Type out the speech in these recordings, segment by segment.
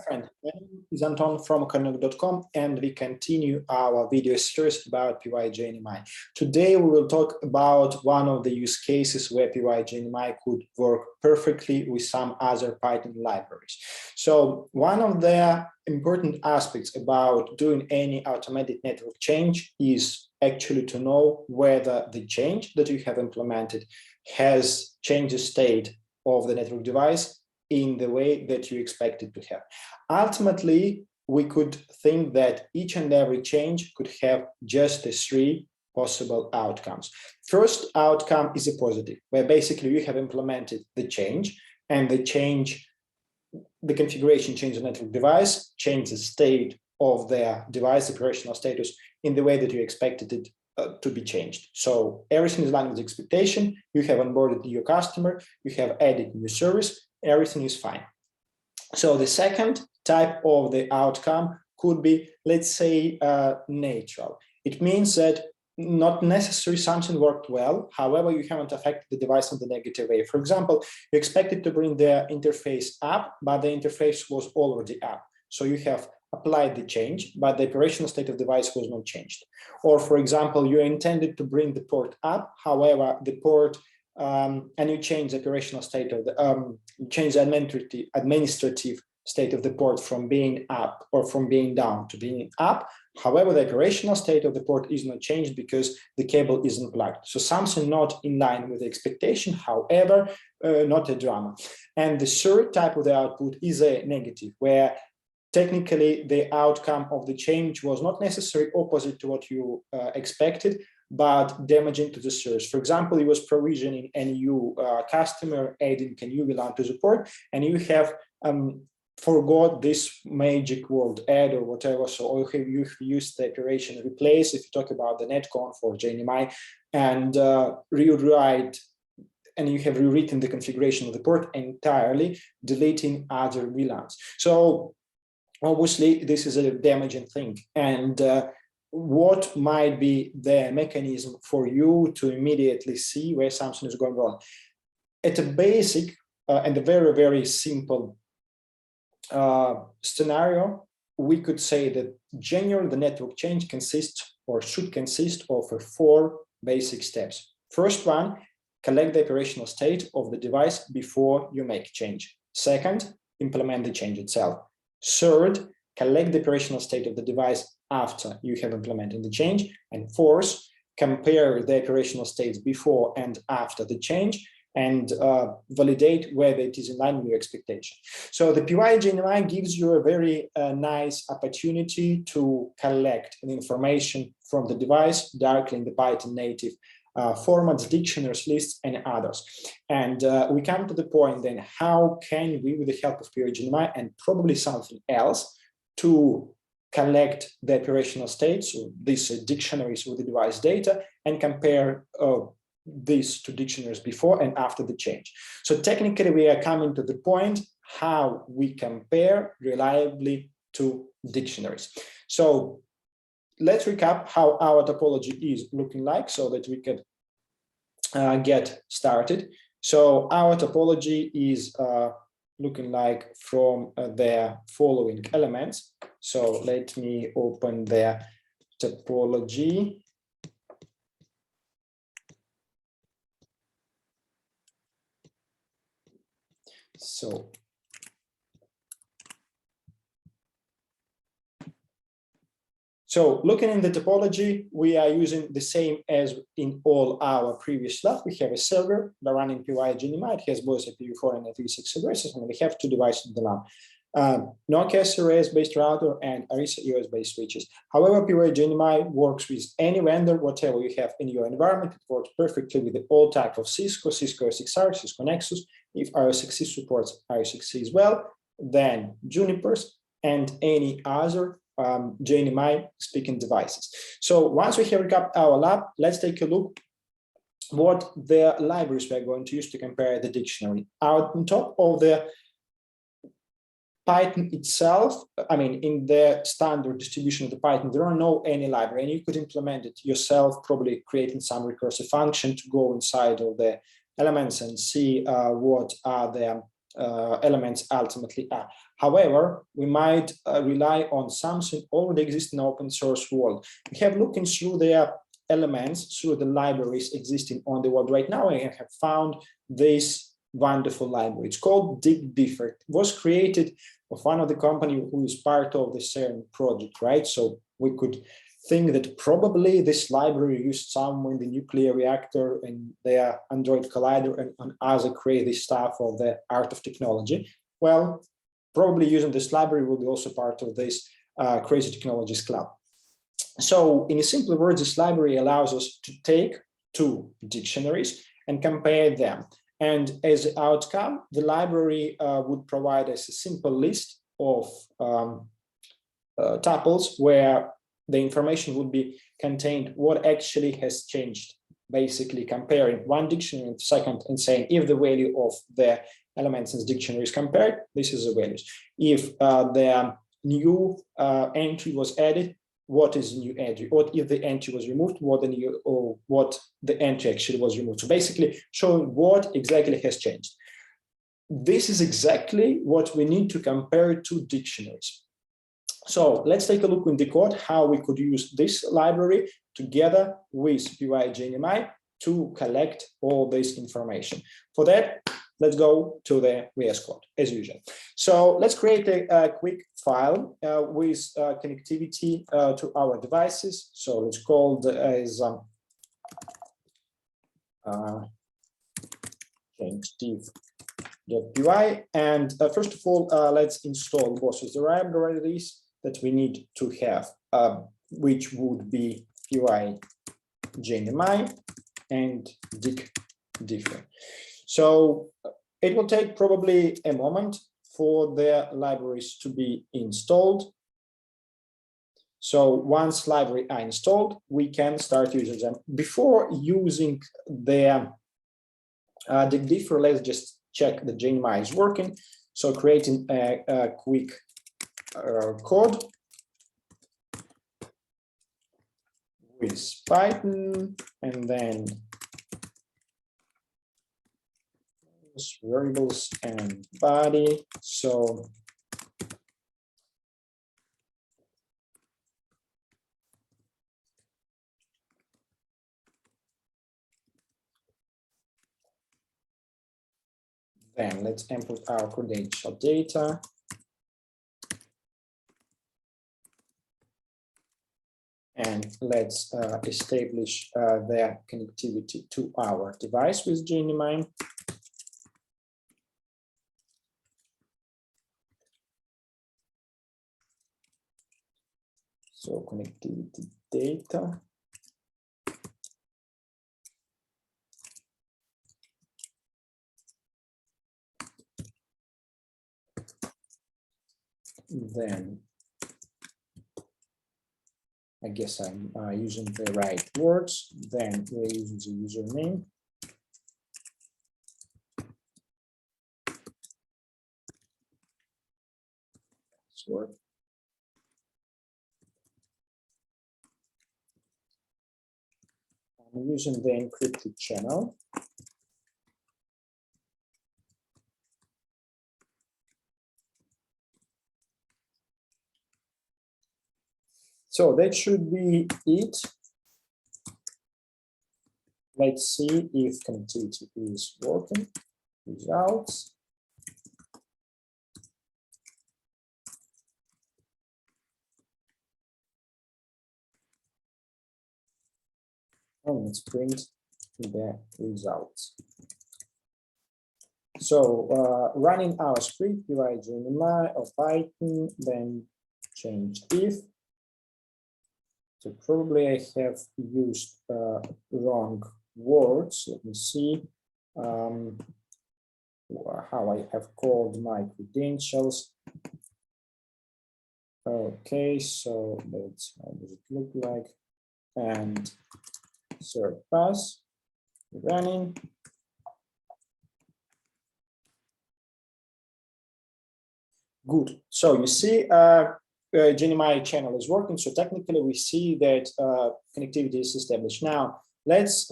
friend. My name is Anton from Connect.com, and we continue our video series about pygnmi. Today, we will talk about one of the use cases where pygnmi could work perfectly with some other Python libraries. So one of the important aspects about doing any automated network change is actually to know whether the change that you have implemented has changed the state of the network device in the way that you expect it to have. Ultimately, we could think that each and every change could have just the three possible outcomes. First outcome is a positive, where basically you have implemented the change, and the configuration change the network device, change the state of their device, operational status, in the way that you expected it to be changed. So everything is aligned with expectation. You have onboarded your customer, you have added new service, everything is fine. So the second type of the outcome could be, let's say, neutral. It means that not necessarily something worked well, however, you haven't affected the device in the negative way. For example, you expected to bring the interface up, but the interface was already up. So you have applied the change, but the operational state of the device was not changed. Or for example, you intended to bring the port up, however, the port and you change the operational state of the change the administrative state of the port from being up or from being down to being up. However, the operational state of the port is not changed because the cable isn't plugged. So something not in line with the expectation, however, not a drama. And the third type of the output is a negative, where technically the outcome of the change was not necessarily opposite to what you expected, but damaging to the service. For example, it was provisioning a new customer, adding a new VLAN to the port, and you have forgot this magic word add or whatever. So you've used the operation replace, if you talk about the netcon for JNMI, and rewrite, and you have rewritten the configuration of the port entirely, deleting other VLANs. So obviously, this is a damaging thing. And what might be the mechanism for you to immediately see where something is going wrong? At a basic and a very, very simple scenario, we could say that generally the network change consists or should consist of four basic steps. First one, collect the operational state of the device before you make change. Second, implement the change itself. Third, collect the operational state of the device after you have implemented the change. And fourth, compare the operational states before and after the change and validate whether it is in line with your expectation. So the pygnmi gives you a very nice opportunity to collect the information from the device directly in the Python native formats, dictionaries, lists, and others. And we come to the point then, how can we, with the help of pygnmi and probably something else, to collect the operational states, so these dictionaries with the device data, and compare these two dictionaries before and after the change. So technically, we are coming to the point how we compare reliably to dictionaries. So let's recap how our topology is looking like so that we can get started. So our topology is looking like from the following elements. So let me open the topology. So looking in the topology, we are using the same as in all our previous labs. We have a server running pygnmi. It has both IPv4 and IPv6 addresses, and we have two devices in the lab. Nokia SRS-based router and Arista EOS-based switches. However, pygnmi works with any vendor, whatever you have in your environment. It works perfectly with all type of Cisco SXR, Cisco Nexus. If IOS6 supports IOS6 as well, then Junipers and any other JNMI speaking devices. So once we have recapped our lab, let's take a look what the libraries we are going to use to compare the dictionary. On top of the Python itself, I mean, in the standard distribution of the Python, there are no any library, and you could implement it yourself, probably creating some recursive function to go inside of the elements and see what are the elements ultimately are. However, we might rely on something already existing in open source world. We have looking through their elements, through the libraries existing on the world right now, and I have found this wonderful library. It's called dictdiffer. It was created of one of the company who is part of the CERN project, right? So we could think that probably this library used somewhere in the nuclear reactor and their Android collider and other crazy stuff of the art of technology. Well, probably using this library will be also part of this crazy technologies club. So in simple words, this library allows us to take two dictionaries and compare them. And as an outcome, the library would provide us a simple list of tuples where the information would be contained what actually has changed, basically comparing one dictionary and the second and saying if the value of the elements in the dictionary is compared, this is the values. If the new entry was added, what is the new entry? What if the entry was removed, what the new, or what the entry actually was removed? So basically showing what exactly has changed. This is exactly what we need to compare to dictionaries. So let's take a look in the code how we could use this library together with pygnmi to collect all this information. For that, let's go to the VS Code as usual. So let's create a quick file with connectivity to our devices. So let's call it as change.div.py. And first of all, let's install both of the libraries that we need to have, which would be pygnmi and dictdiffer. So it will take probably a moment for the libraries to be installed. So once libraries are installed, we can start using them. Before using the dictdiffer, let's just check that pygnmi is working. So creating a quick code with Python and then variables and body. So then let's input our credential data. And let's establish their connectivity to our device with pygnmi. So connectivity data. Then I guess I'm using the right words. Then we're using the username. Password. I'm using the encrypted channel. So that should be it. Let's see if connectivity is working. Results. And let's print the results. So running our script, pygnmi of Python, then change if. So probably I have used wrong words. Let me see how I have called my credentials. Okay, so that's how does it look like? And third pass running. Good. So you see, pygnmi channel is working. So technically, we see that connectivity is established. Now, let's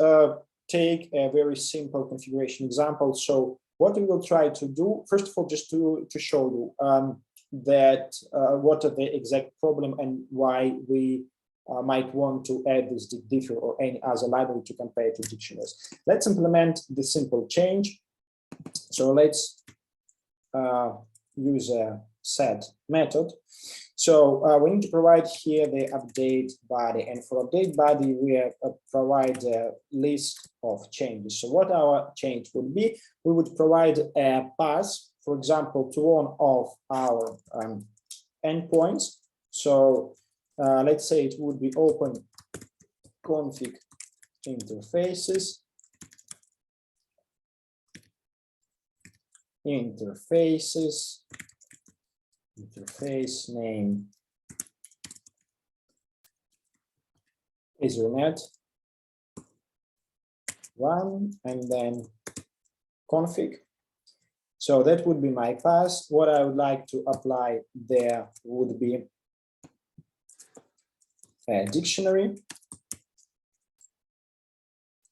take a very simple configuration example. So what we will try to do, first of all, just to show you, that what are the exact problem and why we might want to add this dictdiffer or any other library to compare to dictionaries. Let's implement the simple change. So let's use a set method. So we need to provide here the update body, and for update body we provide a list of changes. So what our change would be, we would provide a path, for example, to one of our endpoints. So let's say it would be open config interfaces, interface name Ethernet 1, and then config. So that would be my path. What I would like to apply there would be a dictionary,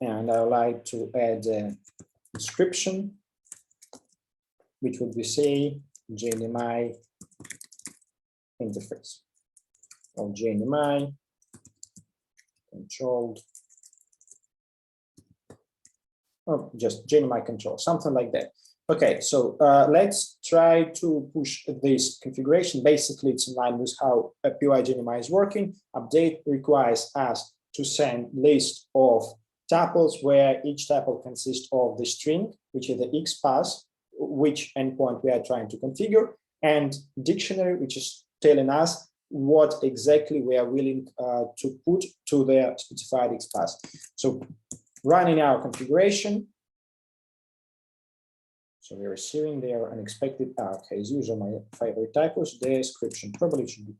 and I would like to add a description, which would be say GNMI interface or GNMI controlled, or just GNMI control, something like that. Okay, so let's try to push this configuration. Basically, it's in line with how a pygnmi is working. Update requires us to send list of tuples where each tuple consists of the string, which is the X path, which endpoint we are trying to configure, and dictionary, which is telling us what exactly we are willing to put to the specified X path. So running our configuration. So we're receiving their unexpected, okay, as usual, my favorite typos, description probably should be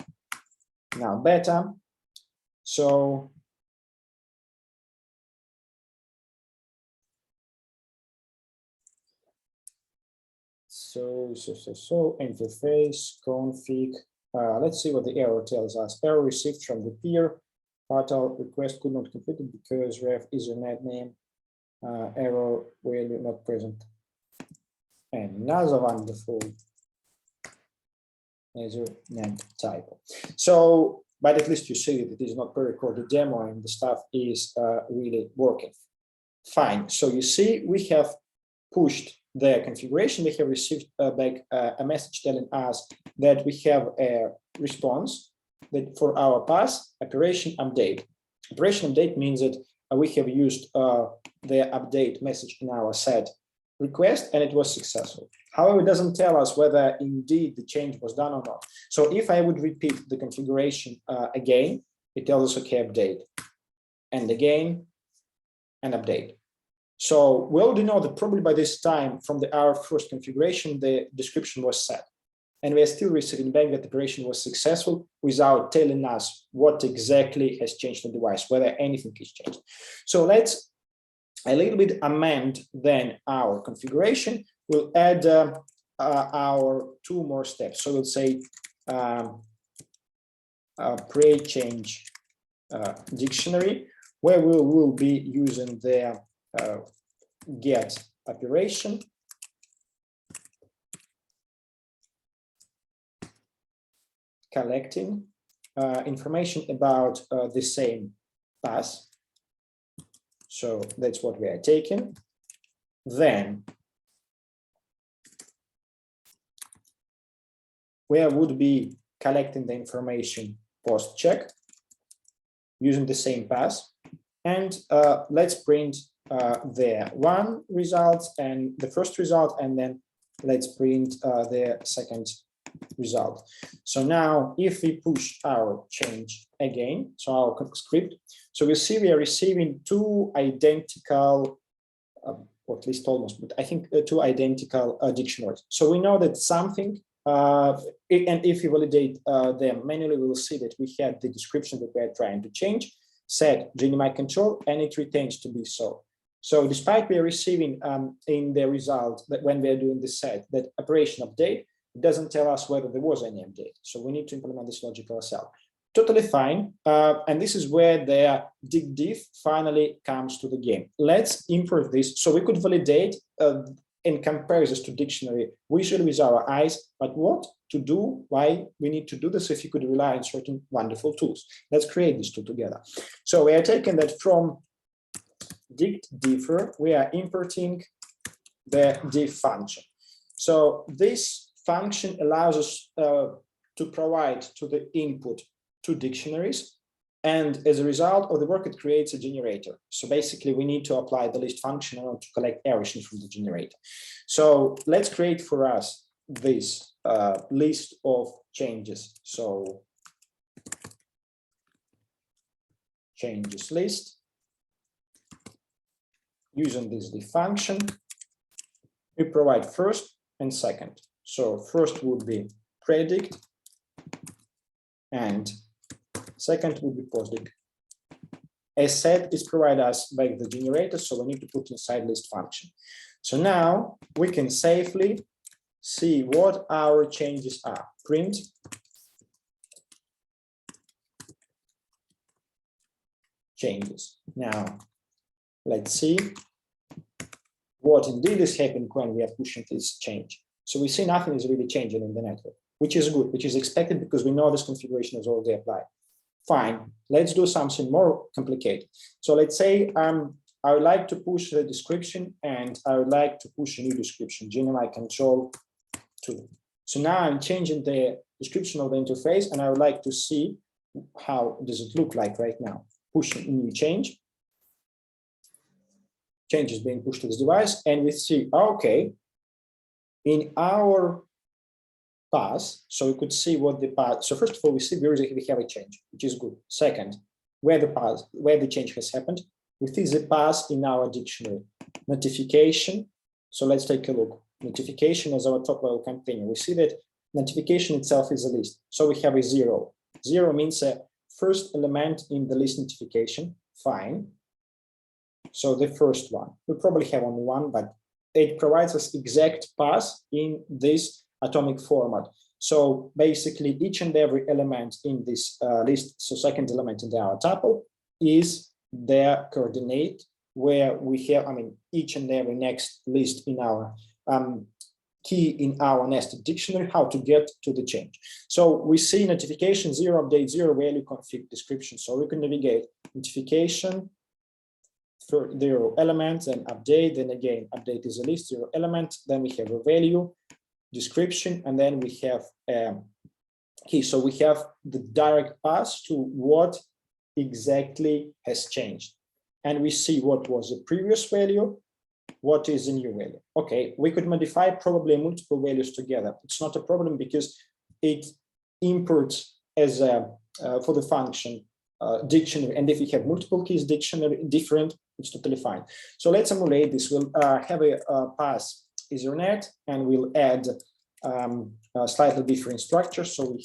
now better. So interface config. Let's see what the error tells us. Error received from the peer. Portal request could not complete it because ref Ethernet name error value not present. Another wonderful Ethernet typo. So, but at least you see that it is not pre-recorded demo and the stuff is really working. Fine. So you see, we have pushed the configuration. We have received back a message telling us that we have a response that for our path operation update. Operation update means that we have used the update message in our set request and it was successful. However, it doesn't tell us whether indeed the change was done or not. So if I would repeat the configuration again, it tells us, okay, update, and again, and update. So we already know that probably by this time from our first configuration, the description was set. And we are still receiving back that the operation was successful without telling us what exactly has changed on the device, whether anything is changed. So let's a little bit amend then our configuration. We'll add our two more steps. So we'll say pre-change dictionary, where we will be using the get operation, collecting information about the same path. So that's what we are taking. Then we would be collecting the information post-check using the same path. And let's print the one result and the first result, and then let's print the second result. So now if we push our change again, so our script, so we see we are receiving two identical, or at least almost, but I think two identical dictionaries. So we know that something, and if we validate them manually, we will see that we had the description that we are trying to change, set GNMI control, and it retains to be so. So despite we are receiving in the result that when we are doing the set that operation update, it doesn't tell us whether there was any update. So we need to implement this logic ourselves. Totally fine. And this is where the dictdiff finally comes to the game. Let's improve this. So we could validate in comparison to dictionary visually with our eyes, but what to do why we need to do this if you could rely on certain wonderful tools. Let's create these two together. So we are taking that from dictdiffer, we are importing the diff function. So this function allows us to provide to the input two dictionaries, and as a result of the work, it creates a generator. So basically, we need to apply the list function in order to collect everything from the generator. So let's create for us this list of changes. So changes list using this diff function. We provide first and second. So first would be predict, and second would be postdict. As said, is provide us by the generator, so we need to put inside list function. So now we can safely see what our changes are. Print changes. Now let's see what indeed is happening when we are pushing this change. So we see nothing is really changing in the network, which is good, which is expected because we know this configuration is already applied. Fine, let's do something more complicated. So let's say I would like to push the description, and I would like to push a new description, GNMI control 2. So now I'm changing the description of the interface, and I would like to see how does it look like right now. Pushing a new change. Change is being pushed to this device, and we see, okay, in our path, so we could see what the path. So first of all, we see we have a change, which is good. Second, where the change has happened, we see the path in our dictionary. Notification. So let's take a look. Notification is our top level container. We see that notification itself is a list. So we have a 0. 0 means a first element in the list notification. Fine. So the first one. We probably have only one, but it provides us exact path in this atomic format. So basically each and every element in this list, so second element in our tuple, is their coordinate where we have, each and every next list in our key in our nested dictionary, how to get to the change. So we see notification 0 update 0 value config description. So we can navigate notification for 0 element, then update, then again update is a list 0 element, then we have a value description, and then we have key. So we have the direct path to what exactly has changed, and we see what was the previous value, what is the new value. Okay, we could modify probably multiple values together. It's not a problem because it imports as a for the function dictionary, and if we have multiple keys dictionary different, it's totally fine. So let's emulate this. We'll have a path Ethernet, and we'll add a slightly different structure. So we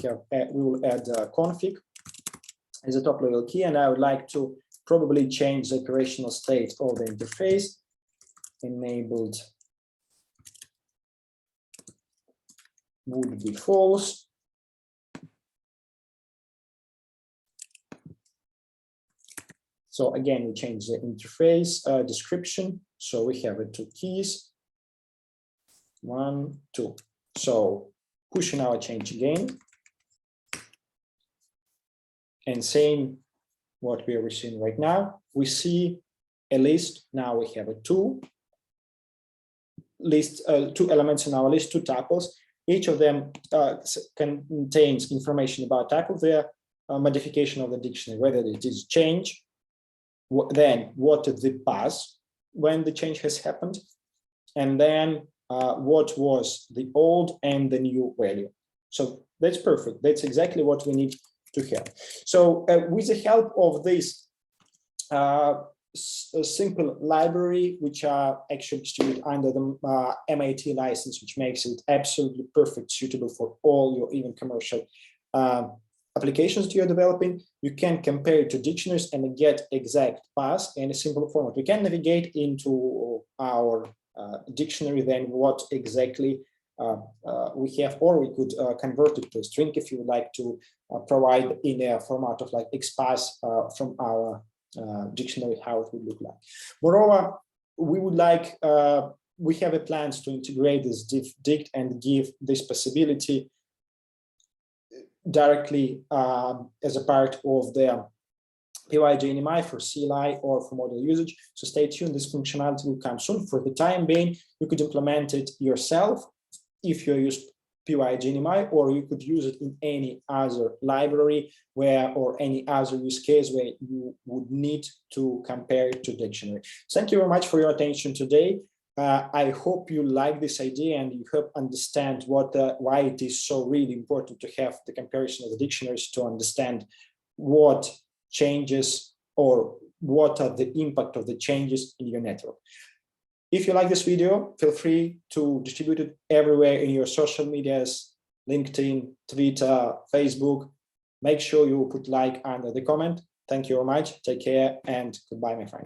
will add config as a top level key, and I would like to probably change the operational state of the interface. Enabled would be false. So again, we change the interface description. So we have 2 keys. 1, 2. So pushing our change again, and saying what we are seeing right now. We see a list. Now we have 2 elements in our list, 2 tuples. Each of them contains information about tuple, their modification of the dictionary, whether it is change, then what is the path when the change has happened, and then what was the old and the new value. So that's perfect. That's exactly what we need to have. So with the help of this simple library, which are actually distributed under the MAT license, which makes it absolutely perfect, suitable for all your even commercial applications that you're developing, you can compare it to dictionaries and get exact path in a simple format. We can navigate into our dictionary, then what exactly we have, or we could convert it to a string if you would like to provide in a format of like XPath from our dictionary, how it would look like. Moreover, we would like, we have plans to integrate this dict and give this possibility directly as a part of the pygnmi for CLI or for model usage. So stay tuned, this functionality will come soon. For the time being, you could implement it yourself if you use pygnmi, or you could use it in any other library or any other use case where you would need to compare it to dictionary. Thank you very much for your attention today. I hope you like this idea and you help understand why it is so really important to have the comparison of the dictionaries to understand what changes or what are the impact of the changes in your network. If you like this video, feel free to distribute it everywhere in your social medias, LinkedIn, Twitter, Facebook. Make sure you put like under the comment. Thank you very much. Take care and goodbye, my friend.